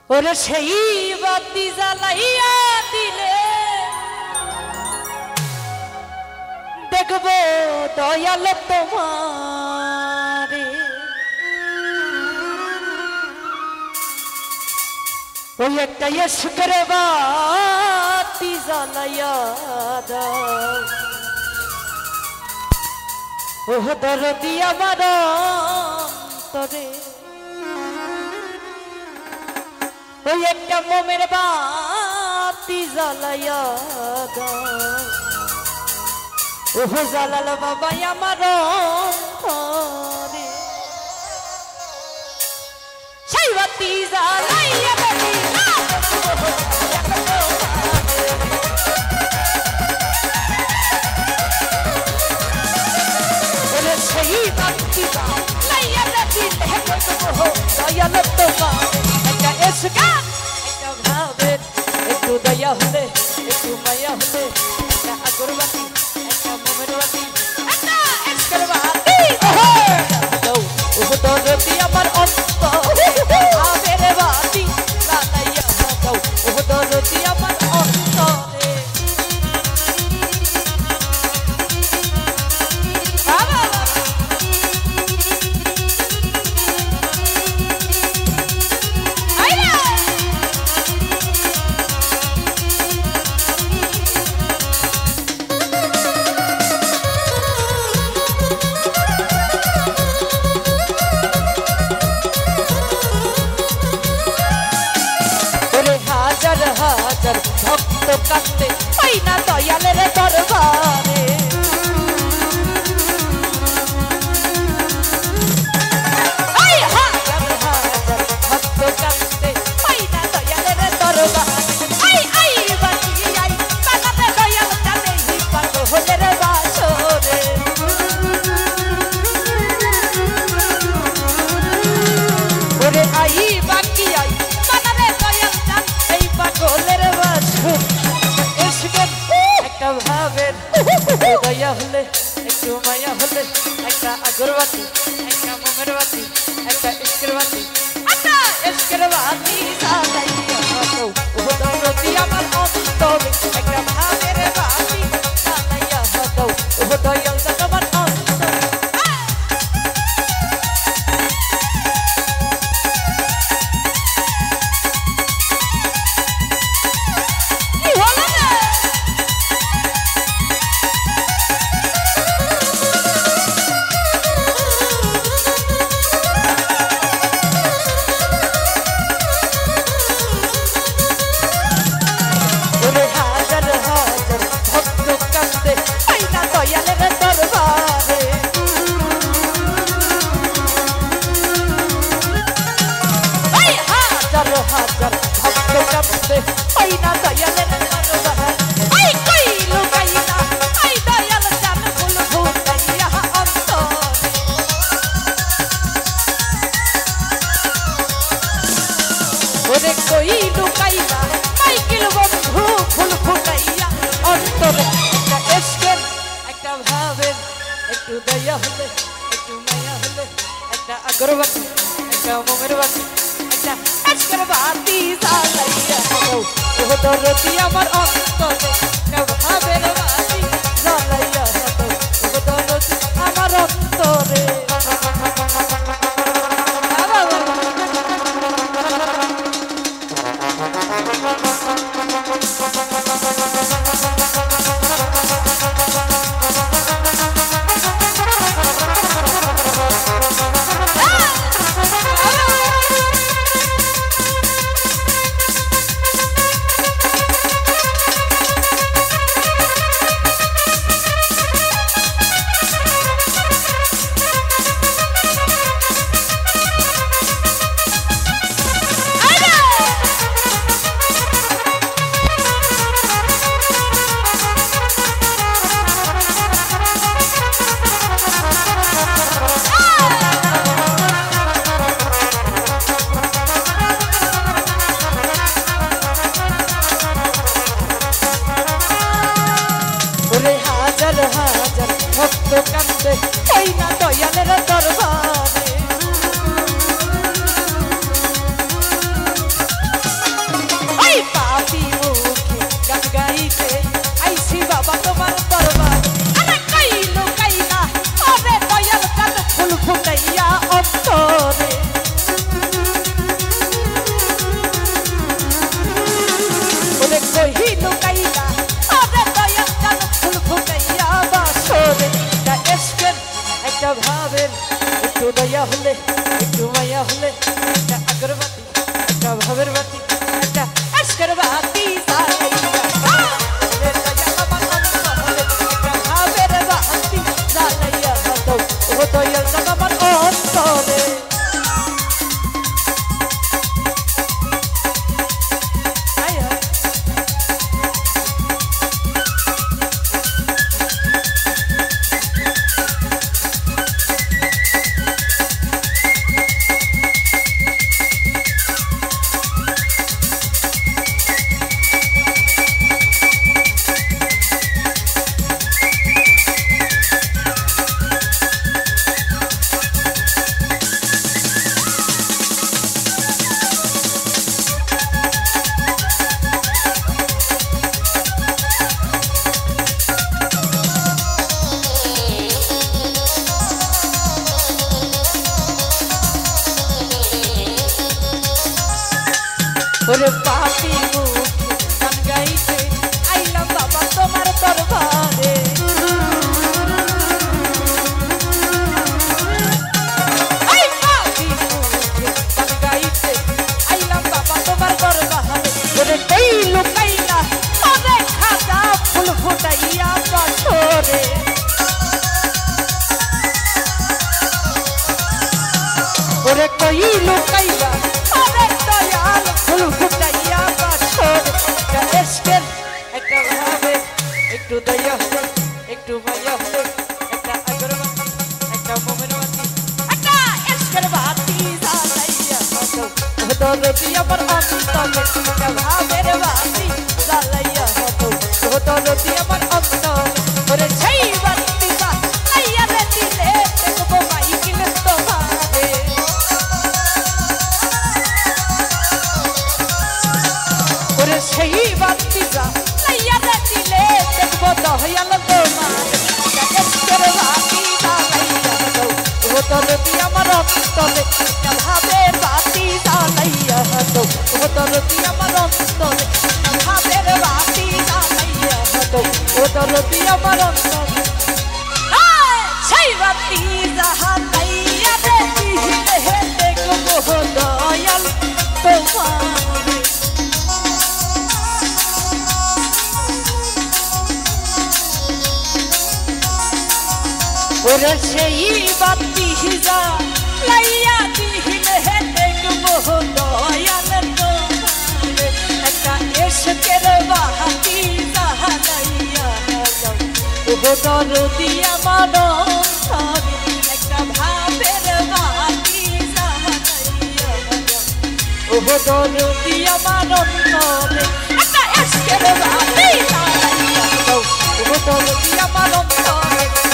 ওরে সেই বাতি জ্বালাইয়া দিলে দেখবো দয়াল তোমারে। ওই একটা ইশকের বাতি জ্বালাইয়া দাও ও দরদি আমার অন্তরে। ওই একটা মোমের বাতি জ্বালাইয়া দাও ও জালাল বাবা আমার অন্তরে। সেই বাতি জ্বালাইয়া সেই বাতি জ্বালাইয়া দিলে দয়াল তোমার। একটা এসকা একটা ভাবের একটু দয়া হলে একটু মায়া হলে একটা আগরবাতি একটা মোমের বাতি একটা এসকার বাতি ও দরদি আমার অন্তরে। ভাবের বাতি জ্বালাইয়া দাও ও দরদি আমার অন্তরে। হাজার ভক্ত কান্দে পাই না দয়ালের দরবারে। হাজার হাজার ভক্ত কান্দে পাই না দয়ালের দরবারে। আই বাকি আই বানাতে দয়াল জানে হি পাগলের বাসরে। ওরে আই বাকি আই বানাতে দয়াল জানে পাগলের বাসর। এসকের একটা ভাবের দয়া হলে একটু মায়া হলে একটা আগরবাতি একটা মোমের বাতি একটা ইশকের বাতি একটা ইশকের বাতি জ্বালাইয়া দাও ও দরদি আমার অন্তরে। একটা ভাবের বাতি জ্বালাইয়া দাও ও দয়াল তোমার অন্তরে। একটু দয়া হলে একটু মায়া হলে একটা আগরবাতি একটা মোমের বাতি একটা ইশকের বাতি জ্বালাইয়া দাও ও দরদি আমার অন্তরে। একটা ভাবের বাতি জ্বালাইয়া দাও ও দরদি আমার অন্তরে। ভক্ত কান্দে ওই না দয়ালের দরবারে। একটা ভাবের একটু দয়া হলে একটু মায়া হলে একটা আগরবাতি একটা ভাবের বাতি একটা আজকের বাতি দয়াল চাঁদ আমার অন্তরে ওরে পাপি মুখ গান গাইতে আইলাম বাবা তোমার দরবারে এই পাপি মুখ গান গাইতে আইলাম বাবা তোমার দরবারে ওরে কই লুকাইলা ওরে খাজা ফুল ফুটাইয়া বছরে ওরে কই লুকাইলা একটা ভাবে একটু দয়া হলে একটু মায়া হলে একটা আগরবাতি একটা মোমের বাতি একটা এসকের বাতি জ্বালাইয়া হতো নদী আমার অন্তরে একটা ভাবের বাতি জ্বালাইয়া হতো নদী আমার অন্তরে ওরে সেই বাতি জ্বালাইয়া রে দিলে দেখবো মাইকিল তোমারে ওরে সেই বাতি জ্বালাইয়া রে দিলে দেখবো দয়াল তোমার এসকের বাতি জ্বালাইয়া হতো নদী আমার অন্তরে একটা ভাবের বাতি জ্বালাইয়া হতো নদী আমার অন্তরে একটা ভাবের বাতি জ্বালাইয়া হতো নদী আমার অন্তরে সেই বাতি জ্বালাইয়া রে দিলে দেখবো দয়াল তোমার ওরে সেই বাতি জ্বালাইয়া দিলে দেখবো দয়াল তোমার একটা এসকের বাতি জ্বালাইয়া হতো নদী আমার অন্তরে একটা ভাবের বাতি জ্বালাইয়া হতো নদী আমার অন্তরে একটা এসকের বাতি জ্বালাইয়া হতো নদী আমার অন্তরে